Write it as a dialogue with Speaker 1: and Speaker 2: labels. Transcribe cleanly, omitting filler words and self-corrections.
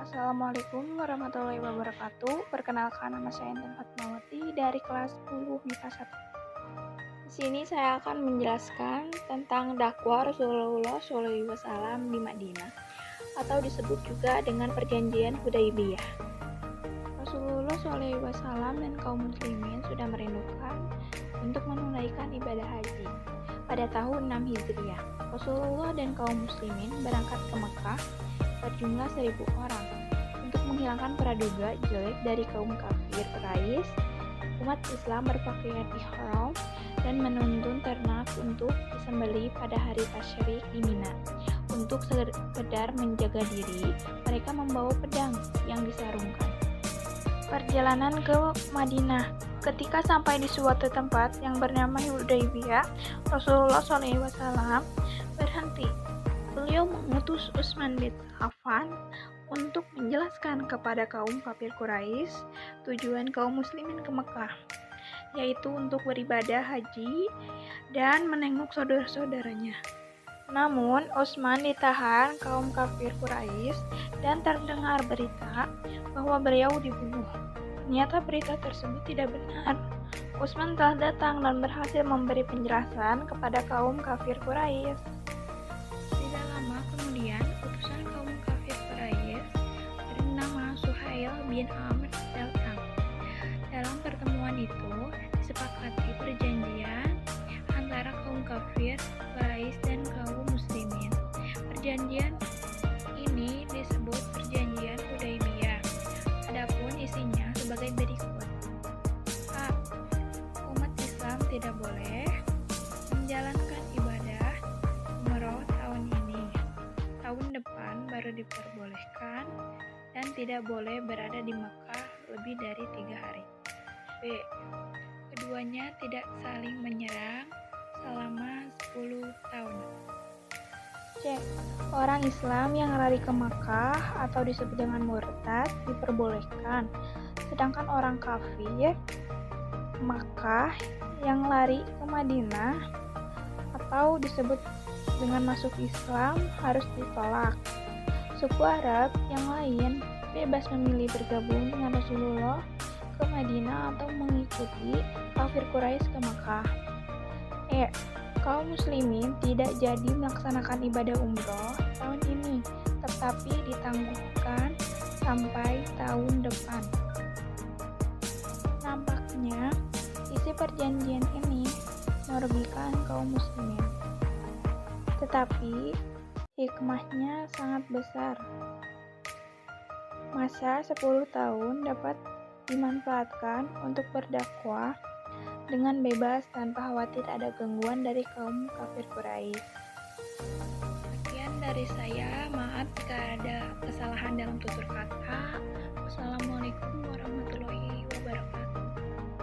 Speaker 1: Assalamualaikum warahmatullahi wabarakatuh. Perkenalkan, nama saya Intan Fatmawati dari kelas 10 MIPA 1. Di sini saya akan menjelaskan tentang dakwah Rasulullah SAW di Madinah, atau disebut juga dengan Perjanjian Hudaybiyah. Rasulullah SAW dan kaum muslimin sudah merindukan untuk menunaikan ibadah haji pada tahun 6 Hijriah. Rasulullah dan kaum muslimin berangkat ke Mekah berjumlah 1.000 orang untuk menghilangkan praduga jelek dari kaum kafir Quraisy. Umat Islam berpakaian ihram dan menuntun ternak untuk disembelih pada hari tasyrik di Mina. Untuk sekedar menjaga diri, mereka membawa pedang yang disarungkan. Perjalanan ke Madinah. Ketika sampai di suatu tempat yang bernama Hudaybiyah, Rasulullah SAW berhenti. Beliau mengutus Utsman bin Affan untuk menjelaskan kepada kaum kafir Quraisy tujuan kaum muslimin ke Mekah, yaitu untuk beribadah haji dan menengok saudara-saudaranya. Namun, Utsman ditahan kaum kafir Quraisy dan terdengar berita bahwa beliau dibunuh. Ternyata berita tersebut tidak benar. Utsman telah datang dan berhasil memberi penjelasan kepada kaum kafir Quraisy. Tidak lama kemudian, utusan kaum kafir Quraisy bernama Suhail bin Amr datang. Dalam pertemuan itu, disepakati perjanjian antara kaum kafir Quraisy dan kaum muslimin. Perjanjian ini disebut Perjanjian Hudaybiyah. Adapun isinya sebagai berikut. A. Umat Islam tidak boleh menjalankan ibadah umroh tahun ini. Tahun depan baru diperbolehkan dan tidak boleh berada di Mekah lebih dari 3 hari. B. Keduanya tidak saling menyerang selama 10 tahun. C. Orang Islam yang lari ke Makkah atau disebut dengan murtad diperbolehkan, sedangkan orang kafir Makkah yang lari ke Madinah atau disebut dengan masuk Islam harus ditolak. Suku Arab yang lain bebas memilih bergabung dengan Rasulullah ke Madinah atau mengikuti kafir Quraisy ke Makkah. E. Kaum muslimin tidak jadi melaksanakan ibadah umroh tahun ini, tetapi ditangguhkan sampai tahun depan. Nampaknya, isi perjanjian ini merugikan kaum muslimin. Tetapi, hikmahnya sangat besar. Masa 10 tahun dapat dimanfaatkan untuk berdakwah dengan bebas tanpa khawatir ada gangguan dari kaum kafir Quraisy. Sekian dari saya, maaf jika ada kesalahan dalam tutur kata.